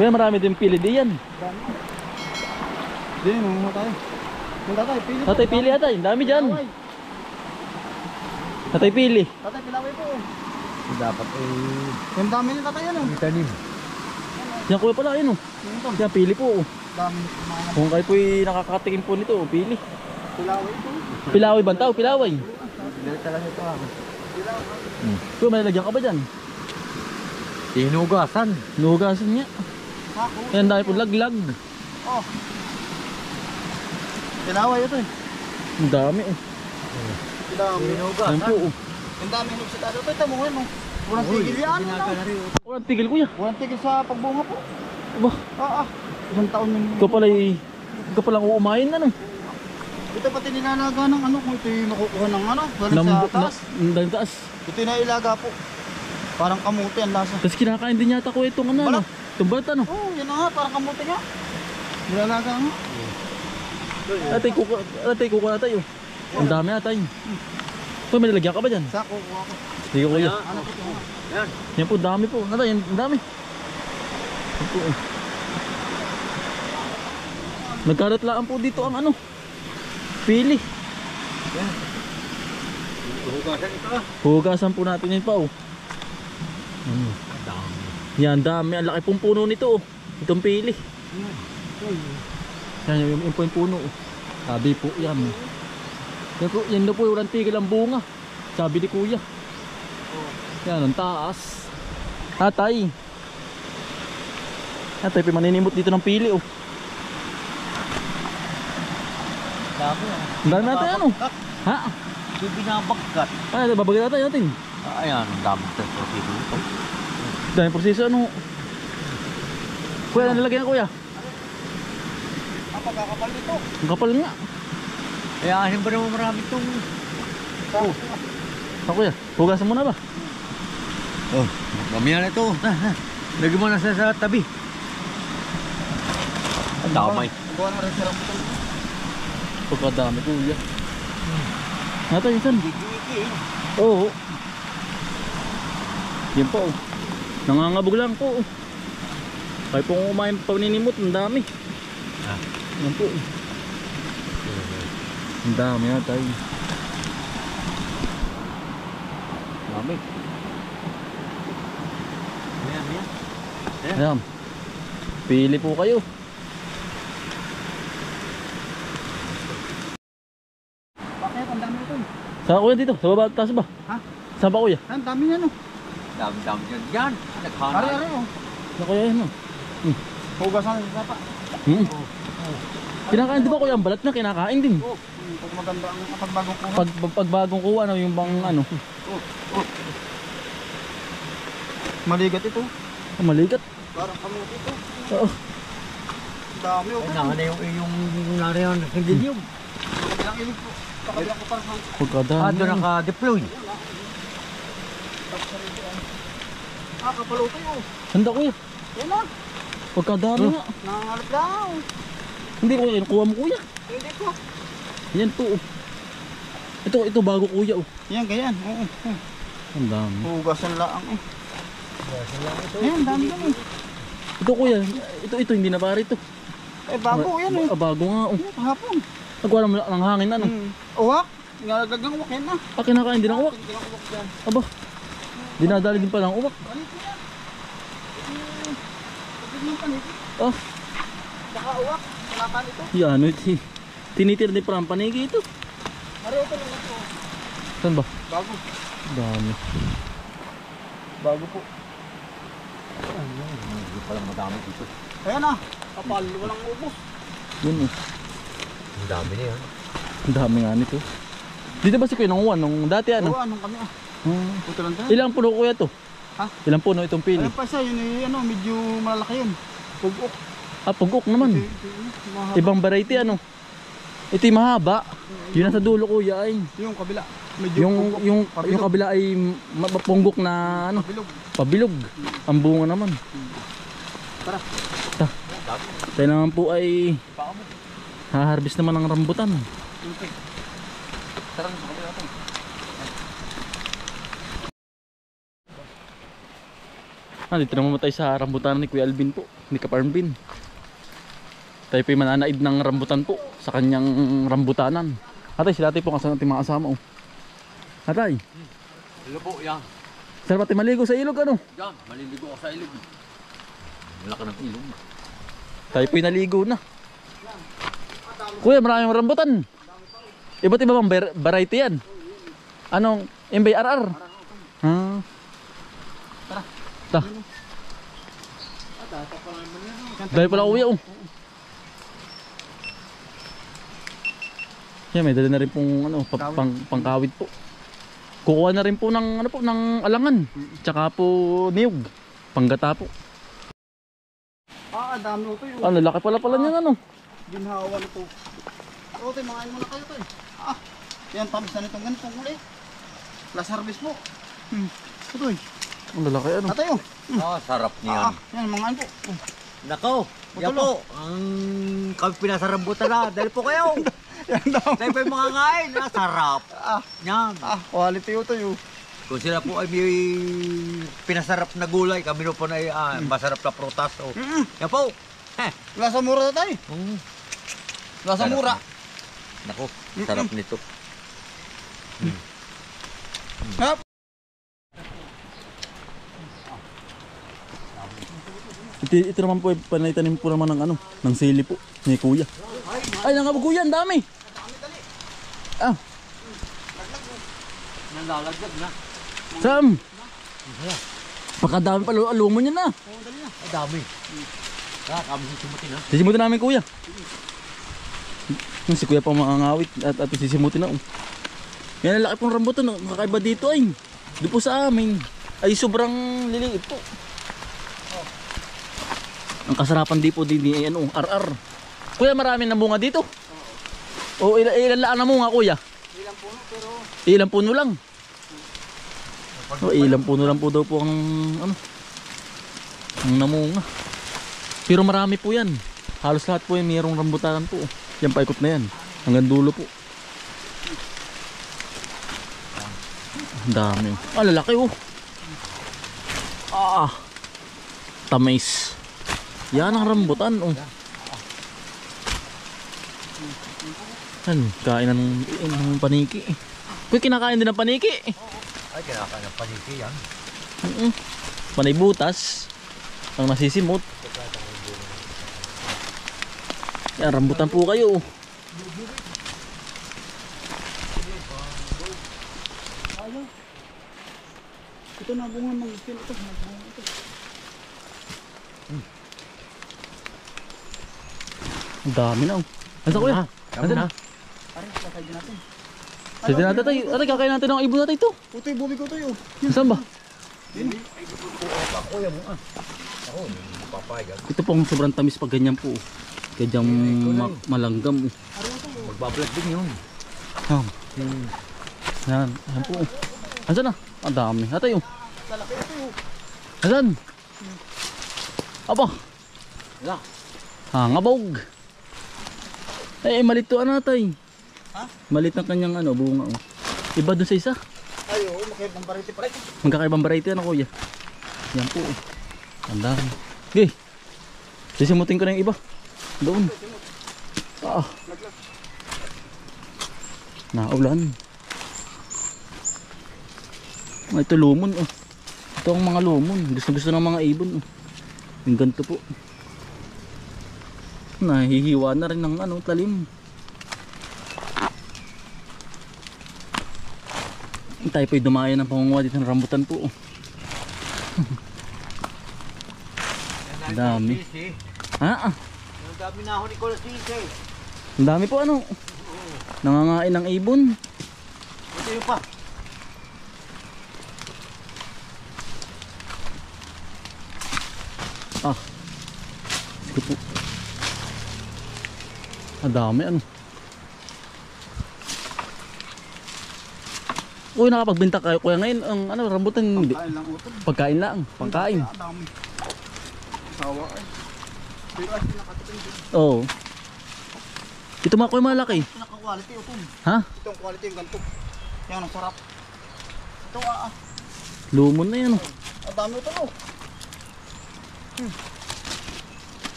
Kaya marami din pili diyan. Di, mga tayo. Tatay, pili. Tatay pili atay, dami dyan. Tatay pili. Tatay, pilaway po. Dapat Yung dami ni tatay yan. tanim. Yan kuya pala, yun o. Yan pili po. Dami. Kung kayo po'y nakakatikim po nito, pili. Pilaway po. Pilaway bantaw, pilaway. Dito talaga ito ako. Kuya, may lalagyan ka ba dyan? Hinugasan. Nuhugasan niya. Ako. Yan dahil po laglag. Oh. Pilaway ito eh. Ang dami oh. Dami. Yan po oh. Ang dami nugsitado. Ito, ito mo yan. Walang tigil yan. Walang tigil kuya. Walang tigil sa pagbunga po. Aba, Isang taon yung... ikaw palang uumayin ano. Ito pati nilalaga ng ano. Kung ito yung makukuha ng ano. Galing sa taas. Ng taas. Ito yung nailaga po. Parang kamuti ang lasa. Tapos kinakain din yata ko itong ano. Balat. Itong balat ano. Oh, yan na nga. Parang kamuti nga. Nilalaga nga. Atay kuka na tayo. Ang dami atay. Kuya, may lalagyan ka ba dyan? Sako, kuha ko. Hindi ko kuya. Ano po ito? Yan. Yan po, dami po. Atay, ang dami. Yan po oh. Nagkaratlaan po dito ang ano. Pili. Hugasan ito. Hugasan po natin yun pa oh. Yan, dami. Ang laki pong puno nito oh. Itong pili. Yan yung puno oh. Sabi po yan. Yan na po yung tigil ang bunga. Sabi ni kuya. Yan ang taas. Tatay. Tatay maninimot dito ng pili oh. Dami. Ang dami natin ano. Ha? Yung binabagkat. Ay, babagay natin. Ayan, ang dami sa proseso ito. Dami proseso ano. Kuya, ano nalagyan kuya? Pagkakapal nito. Ang kapal nga. Kaya asin ba naman marami itong... Oh. Ako kuya, hugasan mo na ba? Oh, mamaya na ito. Lagyan mo na sa tabi. Ang damay. Gawa na rin sa rambutan. Pagkadami kuya. Nato yun. Oo. Yan po oh. Nangangabog lang po oh. Kaya po kung umayin paninimot, ang dami. Yan po oh. Ang dami yata yun. Dami. Ayan. Pili po kayo. Bakit? Ang dami ito. Saan kuya dito? Sa baba, taas ba? Ha? Saan ba kuya? Ang dami yan oh. Dami-dami yun. Yan. Naghanay. Ari-ari oh. Saan kuya yan oh? Hugasan sa sapa. Kinakain di ba kuya ang balat na kinakain din? Oh. Pag maganda ang pagbagong kuha. Pag bagong kuha ano yung bang ano? Maligat ito. Maligat. Parang kamuti ito. Oo. Ang dami oh. Nahanay yung nariyan. Hindi yung. Kabilang ilog po. Kabilang ko parang Pagkadami. Doon naka-deploy. kapalutay oh. Handa kuya. Yan na. Pagkadami nga. Nangangalap lang. Hindi kuya, kuha mo kuya. Hindi po. Yan po oh. Ito bago kuya oh. Yan, ganyan. Oo. Ang dami. Hugasan lang oh. Yan, dami lang eh. Ito kuya, ito hindi na pare ito. Eh, bago yan eh. Bago nga oh. Kahapon. Nagwala mo ng hangin ano. Uwak. Ngalaglag ng uwak yan na. Kinakain din ang uwak. Hindi ng uwak yan. Aba. Dinadali din pala ang uwak. Panito yan. Pagod ng panito. Ah, Baka uwak. Salakan ito. yan tinitir ni Pram panigi ito. Mario ito lang ito. Saan ba? Bago. Dami. Bago po. Hindi pala madami dito. Ayan na. Kapal. Walang ubos. Yun oh. Ang dami niya. Ang dami nga nito. Dito ba si Kuya nung nung dati ano? Oo, anong kami ah. Puto lang tayo. Ilang puno kuya to? Ha? Ilang puno itong pili? Ayun pa siya. Yun eh, ano, medyo malalaki yun. Pugok. Ah, pugok naman. Ibang variety ano? Ito yung mahaba. Yun nasa dulo kuya ay. Yung kabila. Medyo pugok. Yung Pabilog. kabila ay mapunggok na ano? Pabilog. Pabilog. Ang bunga naman. Tara. Tayo naman po ay haharvest naman ng rambutan. Tara, sa kabila natin. Dito naman tayo sa rambutan ni Kuya Alvin po, ni Kaparm Bin. Tayo po yung mananaid ng rambutan po sa kanyang rambutanan. Atay, sila tayo po kasama natin mga kasama. Atay. Hello po, yan. Sarap tayo maligo sa ilog ano? Yan, maliligo ako sa ilog. Malaki ng ilog. Tayo po yung naligo na. Kuya, maraming rambutan. Iba't iba bang variety yan? Anong MBRR? Ah. Tara. Ta. Dahil pala kuya oh. Yan, may dala na rin pong ano, pangkawid po. Kukuha na rin po ng ano po, ng alangan. Tsaka po niyog. Panggata po. Dami ito yun. Ano, laki pala niyan ano. Ginhawa na ito. Ito, mga mo na kayo ito eh. Yan, tamis na nitong ganitong uli. Last harvest po. Ito eh. Ang lalaki ano. Atayo. Sarap niyan. Yan, mga ano po. Nako, yan po. Ang kami pinasarambutan na. Dahil po kayo. Tayo pa yung mga kain. Sarap. Yan. Quality ito yun. Kung sila po ay may pinasarap na gulay, kami po na ay masarap na prutas. Oh. Yan po. Lasa mura na tayo. Lasa mura. Nako, sarap nito. Hap. Ito naman po, panaytanim po naman ng ano, ng sili po, ni Kuya. Ay, nangabog Kuya, ang dami. Nalalagdag na. Sam! Pakadami pala alumo niya na. Ay, dami. Kami sisimutin ha. Sisimutin namin Kuya. Si Kuya pa makangawit at sisimutin na. Yan ang laki pong rambutan. Kakaiba dito ay. Doon po sa amin. Ay sobrang liliit po. Ang kasarapan di po din ni ano, RR. Kuya, marami na bunga dito. O ilan laan na bunga Kuya? Ilang puno pero... Ilang puno lang. O ilang puno lang po daw po ang ano, ang namunga. Pero marami po yan. Halos lahat po yan mayroong rambutanan po. Yan paikot na yan. Hanggang dulo po. Ang dami. Lalaki oh. Tamis. Yan ang rambutan oh. Kain na ng paniki. Kuya, kinakain din ng paniki. Ay, kinakain ng paniki yan. Panay butas. Ang nasisimot. Yan, rambutan po kayo. Ito na bunga ng iskil ito. Ang dami na oh. Ano sa Kuya? Ano na? Pare, kakay din natin. Sige natin tayo. Ate, kakain natin ng ibon natin ito. Ito yung bubi ko ito yun. Saan ba? Kuya mo Ako, papayag. Ito pong sobrang tamis pag ganyan po. Gadyang malanggam. Magbablog din yun. Yan. Yan po. Asan na? Ang dami. Atay oh. Lalaki ito yun. Asan? Aba. Wala. Hangabog. Malit to ano tay. Ha? Malit ang kanyang ano, bunga oh. Iba doon sa isa. Ay, oo, makaibang variety pa rin. Magkakaibang variety ano Kuya. Yan po oh. Ang dami. Okay. Sisimutin ko na yung iba. Doon. Naulan. Ito lumon oh. Ito ang mga lumon. Gusto ng mga ibon oh. Yung ganito po. Nahihiwa na rin ng ano, talim. Tayo po'y dumaya ng pangunguha dito ng rambutan po. Dami. Ang dami na ako ni Cola Sisi. Ang dami po ano. Nangangain ng ibon. Ito yung pa. Sige po. Ang dami ano. Uy, nakapagbenta kayo kuya ngayon ang ano, rambutan hindi. Pagkain lang utol. Pagkain lang, pangkain. Ang dami. Sawa ay. Pero ay nakatitin din. Oo. Ito mga kuya malaki. Ito naka-quality utol. Ha? Ito ang quality yung ganito. Yan ang sarap. Ito Lumon na yan oh. Ang dami ito oh.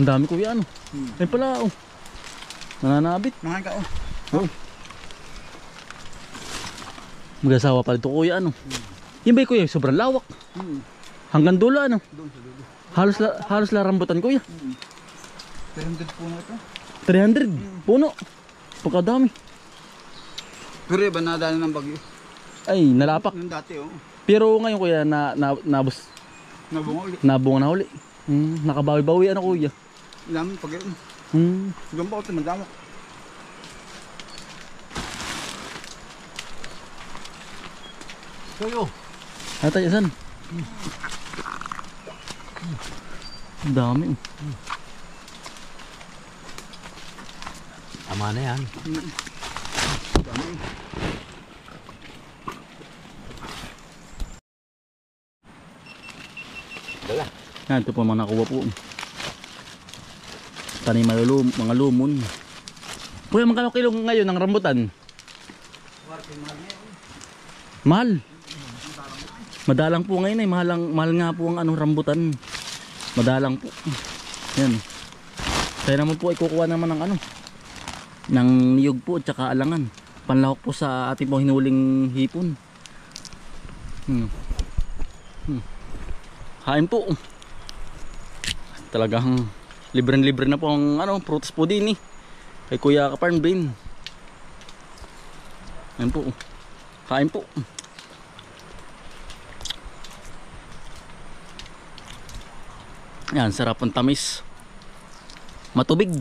Ang dami kuya ano. Ay pala oh. Nananabit. Mga ka, oh. Oh. Mag-asawa pala ito kuya ano. Yan ba kuya? Sobrang lawak. Hanggang dulo ano. Doon sa dulo. Halos larambutan kuya. 300 puno ito. 300 puno. Pagkadami. Pero iba nadali ng bagyo. Ay nalapak. Yung dati, oh. Pero ngayon kuya nabus. Nabunga ulit. Nabunga na huli. Nakabawi-bawi ano kuya. Ilamin pag yun. Hanggang ba ito magdamok. Tuyo. Atay asan? Ang dami oh. Tama na yan. Dala. Yan, ito po mga nakuha po. Tanim mga lumon. Kuya, magkano kilo ngayon ng rambutan? Mahal. Madalang po ngayon eh. Mahal nga po ang anong rambutan. Madalang po. Yan. Kaya naman po ay kukuha naman ng ano. Ng niyog po at saka alangan. Panlahok po sa ating pong hinuling hipon. Kain po. Talagang libre na po ang ano, prutas po din eh. Kay Kuya Kaparn Brain. Ayan po. Kain po. Yan, sarap ang tamis. Matubig.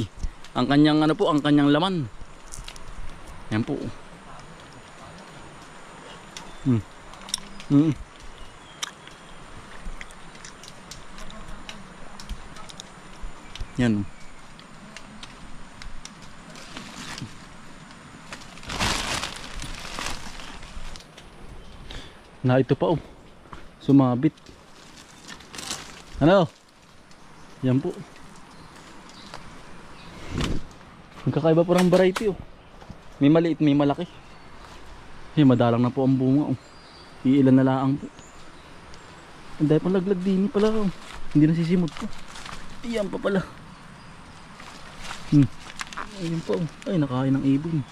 Ang kanyang ano po, ang kanyang laman. Yan po. Yan. Na ito pa oh. Sumabit. Ano? Yan po. Magkakaiba po ng variety oh. May maliit, may malaki. Madalang na po ang bunga oh. Iilan na lang po. Ang dahil pang laglag din pala oh. Hindi nasisimot po. Iyan pa pala. Ayun po. Ay, nakain ng ibon.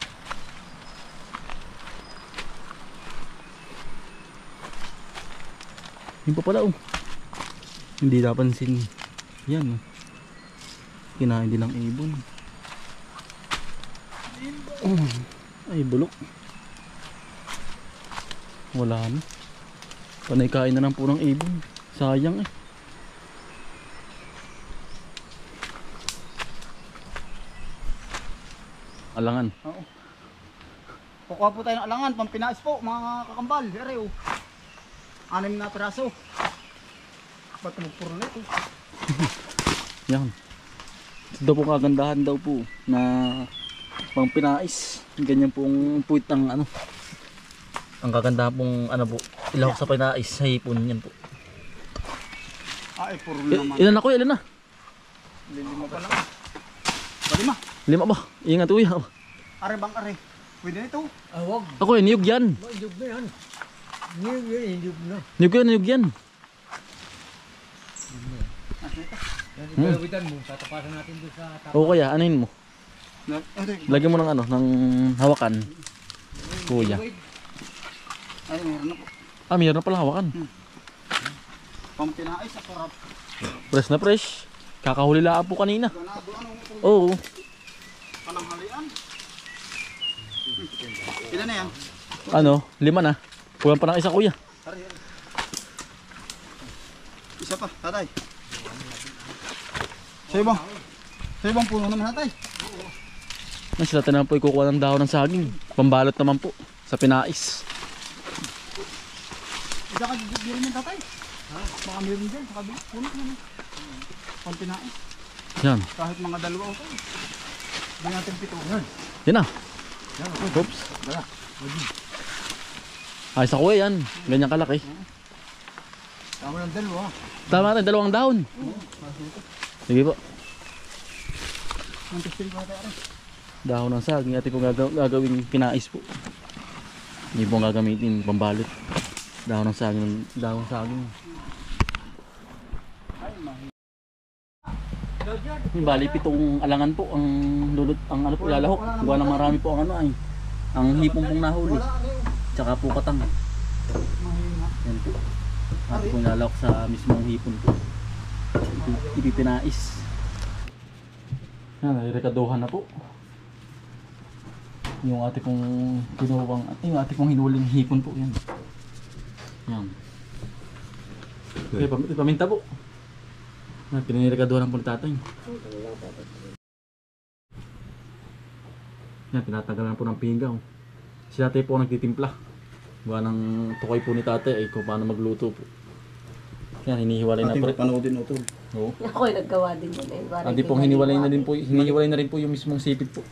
Ayun pa pala oh. Hindi napansin. Yan oh. Kinain din ng ibon. Ay, bulok. Wala na. Panay kain na lang po ng ibon. Sayang eh. Alangan. Oo. Kukuha po tayo ng alangan, pampinais po, mga kakambal. Here, oh. 6 na piraso. Ba't magpuro na ito? Yan. Ito daw po kagandahan daw po na pampinais. Ganyan pong puwit ng ano. Ang kagandahan pong ano po, ilahok sa pinais sa hipon yan po. Ay, puro naman. Ilan na kuya, ilan na? 5 pa lang. 5. 5 ba? Ingat kuya. Are bang are? Pwede na ito. Wag. Ako eh, niyog yan. Niyog na yan. Niyog na. Niyog yan. Palawitan mo, tatapasan natin doon sa tapa. O kaya, anuhin mo? Lagyan mo ng ano, ng hawakan. Kuya. Ay, meron na po. Mayroon na pala hawakan. Pampinais, sa sarap. Fresh na fresh. Kakahuli lang po kanina. Ganado, ano po? Oo. Pananghalian. Ilan na yan? Ano, 5 na. Kulang pa ng isa kuya. Are. Isa pa, tatay. Sa ibang puno naman tatay. Mas sila naman po ikukuha ng dahon ng saging. Pambalot naman po sa pinais. Isa ka rin yan tatay. Baka meron dyan, sa kabila. Puno naman. Pampinais. Yan. Kahit mga 2 o tayo. Hindi natin 7. Yan na. Oops. Ayos ako eh yan. Ganyan kalaki. Tama ng 2. Tama na, 2 dahon. Sige po. Ang testing ko tayo. Dahon ng saging. Atin po gagawing pinais po. Hindi po ang gagamitin, pambalot. Dahon ng saging, dahon ng saging. Yung bali, pitong alangan po ang lulot, ang ano po, ilalahok. Gawa ng marami po ang ano ay, ang hipong pong nahuli. Tsaka po katang. Yan po. At po ilalahok sa mismong hipon po. Ipipinais. Yan, nirekaduhan na po. Yung ate kong kinuwang, yung ate kong hinuling hipon po yan. Yan. Okay, paminta po. Pinirekaduhan po ni tatay. Yan, tinatanggalan po ng pinggaw. Si tatay po ang nagtitimpla. Gawa ng tukay po ni tatay ay kung paano magluto po. Yan, hinihiwalay na po. Panoodin utol. Oo. Ako'y naggawa din yun eh. Andi pong hiniwalay na din po, hinihiwalay na rin po yung mismong sipit po.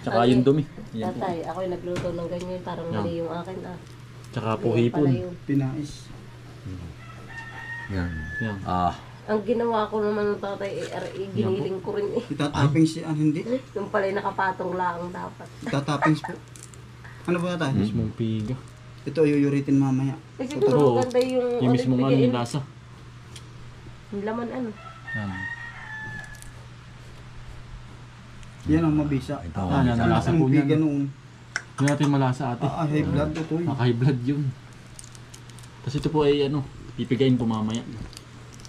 Tsaka yung dumi. Yan po. Tatay, ako'y nagluto ng ganyan, parang mali yung akin ah. Tsaka po Mali pala hipon. yun. Pinais. Yan. Yan. Ang ginawa ko naman ng tatay, giniling ko rin eh. Itatappings siya, hindi. Yung pala'y nakapatong lang dapat. Itatappings po. Ano ba tayo? Mismong piga. Ito yuyuritin mamaya. Eh siguro Oo. maganda yung, Yung mismong ano bigayin. yung lasa. Yung laman ano. Yan. Yan ang mabisa. Ito. Yan, ang lasa po biga niyan. noon. Hindi natin malasa ate. High blood to to. High blood yun. Kasi ito po ay ano, pipigain po mamaya.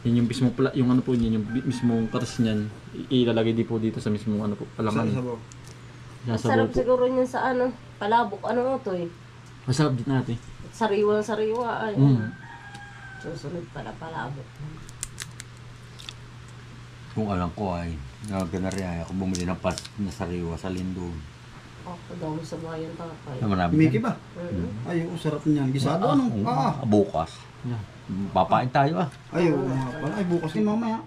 Yan yung mismo pala, yung ano po niyan, yung mismong katas niyan, ilalagay din po dito sa mismong ano po, alangan. Sa sabaw. Masarap siguro niyan sa ano, palabok, ano to eh. Masarap din natin. Sariwa ay. Susunod pala palabok. Kung alam ko ay, nagganari ako bumili ng pas na sariwa sa Lindon. Ako daw sa bayan tatay. Na marami. Mickey ba? Mm-hmm. Ay, sarap niyan. Gisado ano? Bukas. Yan. Papain tayo ah. Ay, oo nga pala. Ay, bukas din mamaya.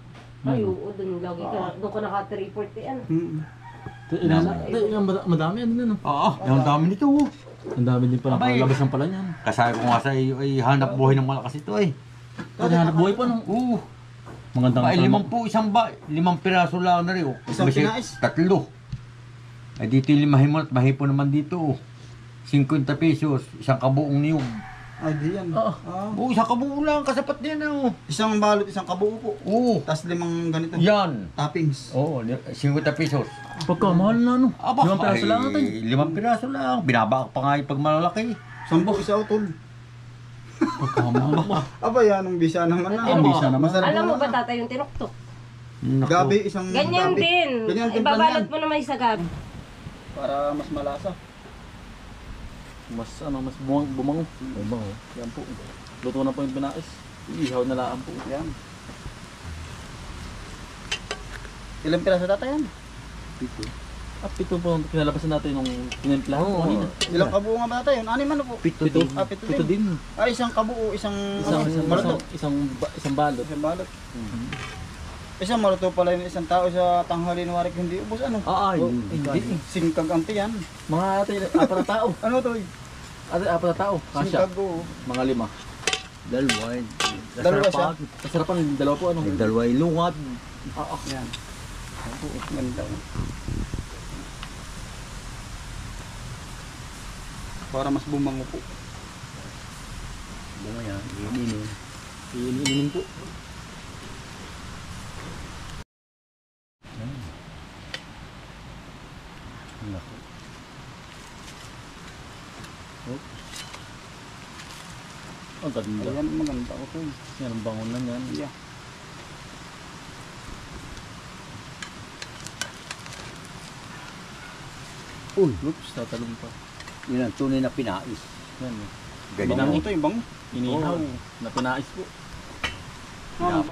Ay, oo, dun lagi ka. Doon ka naka-340 ano. Madami ano din. Oo, yung dami nito. Ang dami din pala, Abay. labas ng pala niyan. Kasaya ko nga sa iyo ay hanap buhay ng malakas ito ay. Kasi hanap buhay pa nung magandang Ay, limang piraso lang na rin. Oh. Isang Kasi pinais? 3. Ay dito yung limahin mo at mahipon naman dito. Oh. 50 pesos, isang kabuong niyog. Ay, di yan. Oo. Oo, isang kabuong lang, kasapat din oh. Isang balot, isang kabuo po. Oo, Tapos 5 ganito. yan. Toppings. Oo, 50 pesos. Pagkamahal na ano. Aba, 5 piraso lang natin. 5 piraso lang. Binabaak pa nga yung pag malalaki. 10 isa utol. Pagkamahal pa. Aba, yan ang bisa naman na. Ang bisa naman. Masarap Alam mo naman ba na. tatay yung tinuktok? Naku. Gabi, isang Ganyan gabi. din. Ganyan din Ibabalot yan. mo naman sa gabi. Para mas malasa. Mas mas bumango. Bumango. Yan po. Luto na po yung pinais. Ihaw na lang po. Yan. Ilang piraso tatay yan? At pito po pinalabasan natin nung pinimplahan po kanina. Ilang kabuo nga ba tatay yun? Anim ano po? Pito. Ah, pito Pito din. din. Ay, isang kabuo, isang maluto. Isang balot. Isang balot. Isang maluto pala yung isang tao sa tanghali ng warik hindi ubos ano? Ay, Hindi. Singkag ang tiyan. Mga ate, 4 na tao. Ano to? Ate, 4 na tao. Kasya. Singkag ko. Mga 5. dalawa. Dalawa siya. Masarapan yung dalawa po ano. Dalawa ilungat. Oo. Yan. Ganda. Para mas bumango po. Bunga yan, iinin. Iinin po. Naku. Ang ganda. Ayan, maganda ko to. Yan ang bangon lang yan. Yeah. Uy, Oops, tatalong pa. yun ang tunay na pinais. Yan. Ganyan. Bango to yung bango. Inihaw. Na pinais po. Ah,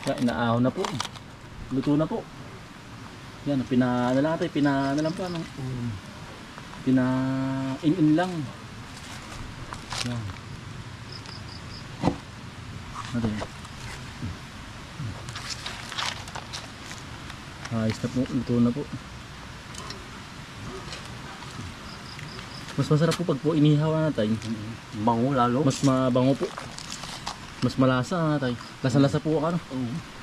Yan, inaahon na po. Luto na po. Yan, pina lang ate, pina lang po ano. In lang. Yan. Ano yan? Ayos na po, luto na po. Mas masarap po pag po inihaw natin. Bango lalo. Mas mabango po. Mas malasa natin. Lasa-lasa po ano.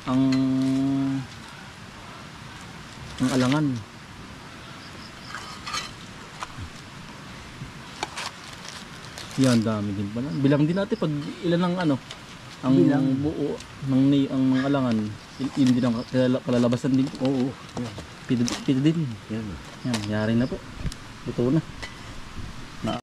Ang alangan. Yan, dami din pala. Bilang din natin pag ilan ang ano, ang Bilang. buo ang mga alangan. Yun din ang kalalabasan din. Oo. Pito din. Yan. Yan, yari na po. Ito na.